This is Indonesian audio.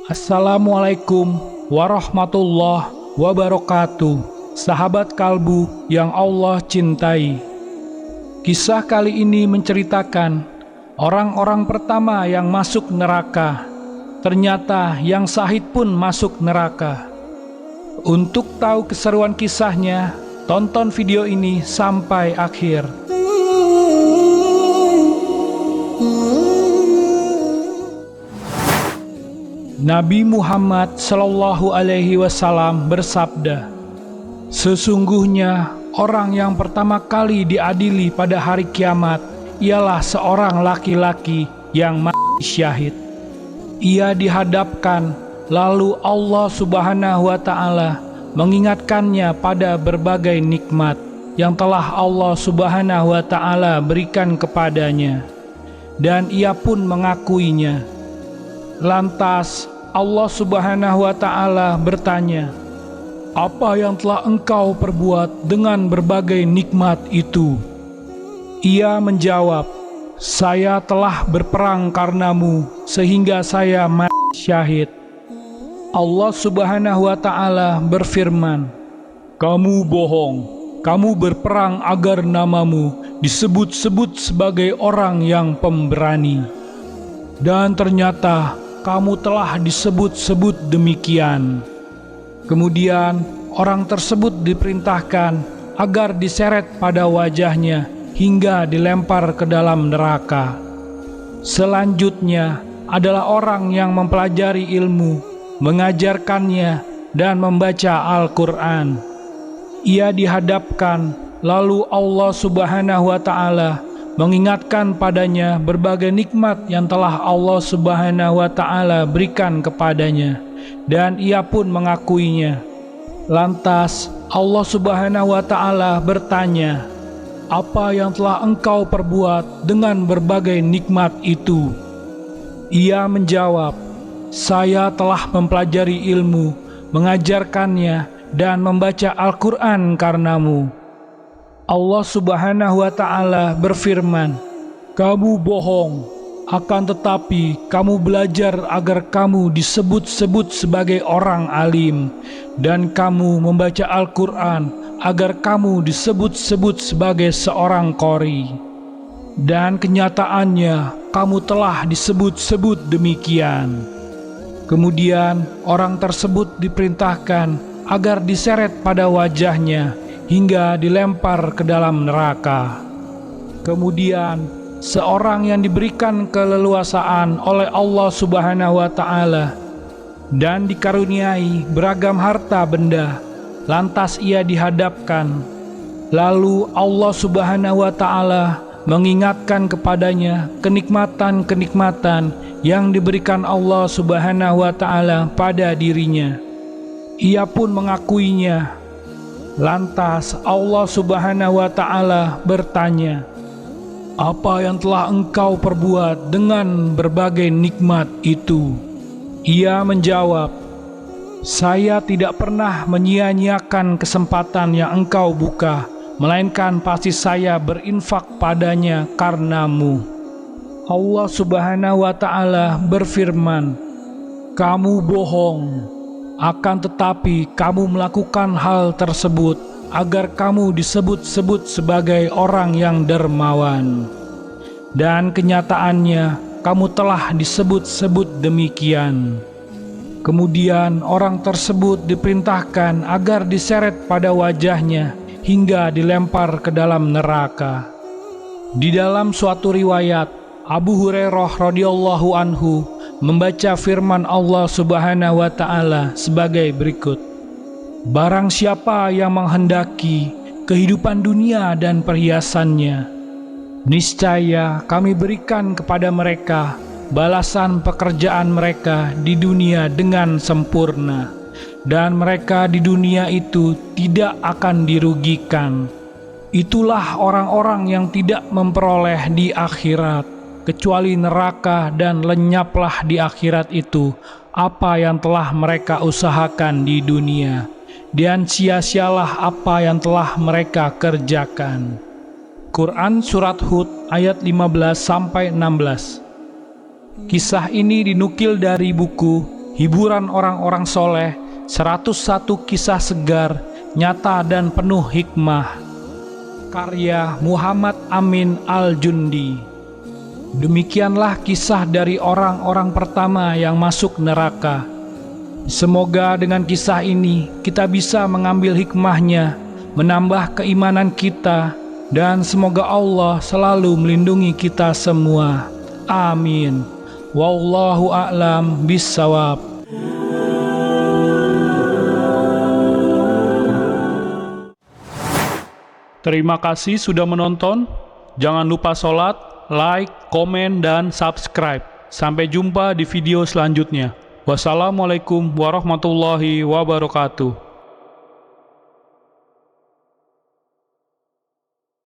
Assalamualaikum warahmatullahi wabarakatuh. Sahabat kalbu yang Allah cintai, kisah kali ini menceritakan orang-orang pertama yang masuk neraka. Ternyata yang syahid pun masuk neraka. Untuk tahu keseruan kisahnya, tonton video ini sampai akhir. Nabi Muhammad Shallallahu Alaihi Wasallam bersabda, "Sesungguhnya orang yang pertama kali diadili pada hari kiamat ialah seorang laki-laki yang mati syahid. Ia dihadapkan, lalu Allah Subhanahu wa Ta'ala mengingatkannya pada berbagai nikmat yang telah Allah Subhanahu wa Ta'ala berikan kepadanya, dan ia pun mengakuinya. Lantas Allah Subhanahu wa Ta'ala bertanya, 'Apa yang telah engkau perbuat dengan berbagai nikmat itu?' Ia menjawab, 'Saya telah berperang karenamu sehingga saya mati syahid.' Allah Subhanahu wa Ta'ala berfirman, 'Kamu bohong. Kamu berperang agar namamu disebut-sebut sebagai orang yang pemberani. Dan ternyata kamu telah disebut-sebut demikian.' Kemudian orang tersebut diperintahkan agar diseret pada wajahnya hingga dilempar ke dalam neraka. Selanjutnya adalah orang yang mempelajari ilmu, mengajarkannya, dan membaca Al-Quran. Ia dihadapkan, lalu Allah Subhanahu wa Ta'ala mengingatkan padanya berbagai nikmat yang telah Allah Subhanahu wa Ta'ala berikan kepadanya, dan ia pun mengakuinya. Lantas Allah Subhanahu wa Ta'ala bertanya, 'Apa yang telah engkau perbuat dengan berbagai nikmat itu?' Ia menjawab, 'Saya telah mempelajari ilmu, mengajarkannya, dan membaca Al-Quran karenamu.' Allah Subhanahu wa Ta'ala berfirman, 'Kamu bohong, akan tetapi kamu belajar agar kamu disebut-sebut sebagai orang alim, dan kamu membaca Al-Quran agar kamu disebut-sebut sebagai seorang qori. Dan kenyataannya kamu telah disebut-sebut demikian.' Kemudian orang tersebut diperintahkan agar diseret pada wajahnya hingga dilempar ke dalam neraka. Kemudian seorang yang diberikan keleluasaan oleh Allah Subhanahu wa Ta'ala dan dikaruniai beragam harta benda, lantas ia dihadapkan, lalu Allah Subhanahu wa Ta'ala mengingatkan kepadanya kenikmatan-kenikmatan yang diberikan Allah Subhanahu wa Ta'ala pada dirinya. Ia pun mengakuinya. Lantas Allah Subhanahu wa Ta'ala bertanya, 'Apa yang telah engkau perbuat dengan berbagai nikmat itu?' Ia menjawab, 'Saya tidak pernah menyia-nyiakan kesempatan yang engkau buka, melainkan pasti saya berinfak padanya karenamu.' Allah Subhanahu wa Ta'ala berfirman, 'Kamu bohong. Akan tetapi kamu melakukan hal tersebut agar kamu disebut-sebut sebagai orang yang dermawan. Dan kenyataannya kamu telah disebut-sebut demikian.' Kemudian orang tersebut diperintahkan agar diseret pada wajahnya hingga dilempar ke dalam neraka. Di dalam suatu riwayat, Abu Hurairah radhiyallahu anhu membaca firman Allah Subhanahu wa Ta'ala sebagai berikut, 'Barang siapa yang menghendaki kehidupan dunia dan perhiasannya, niscaya kami berikan kepada mereka balasan pekerjaan mereka di dunia dengan sempurna, dan mereka di dunia itu tidak akan dirugikan. Itulah orang-orang yang tidak memperoleh di akhirat kecuali neraka, dan lenyaplah di akhirat itu apa yang telah mereka usahakan di dunia, dan sia-sialah apa yang telah mereka kerjakan." Quran Surat Hud ayat 15-16. Kisah ini dinukil dari buku Hiburan Orang-orang Soleh, 101 Kisah Segar, Nyata dan Penuh Hikmah, karya Muhammad Amin Al-Jundi. Demikianlah kisah dari orang-orang pertama yang masuk neraka. Semoga dengan kisah ini kita bisa mengambil hikmahnya, menambah keimanan kita, dan semoga Allah selalu melindungi kita semua. Amin. Wallahu a'lam bissawab. Terima kasih sudah menonton. Jangan lupa sholat, like, komen, dan subscribe. Sampai jumpa di video selanjutnya. Wassalamualaikum warahmatullahi wabarakatuh.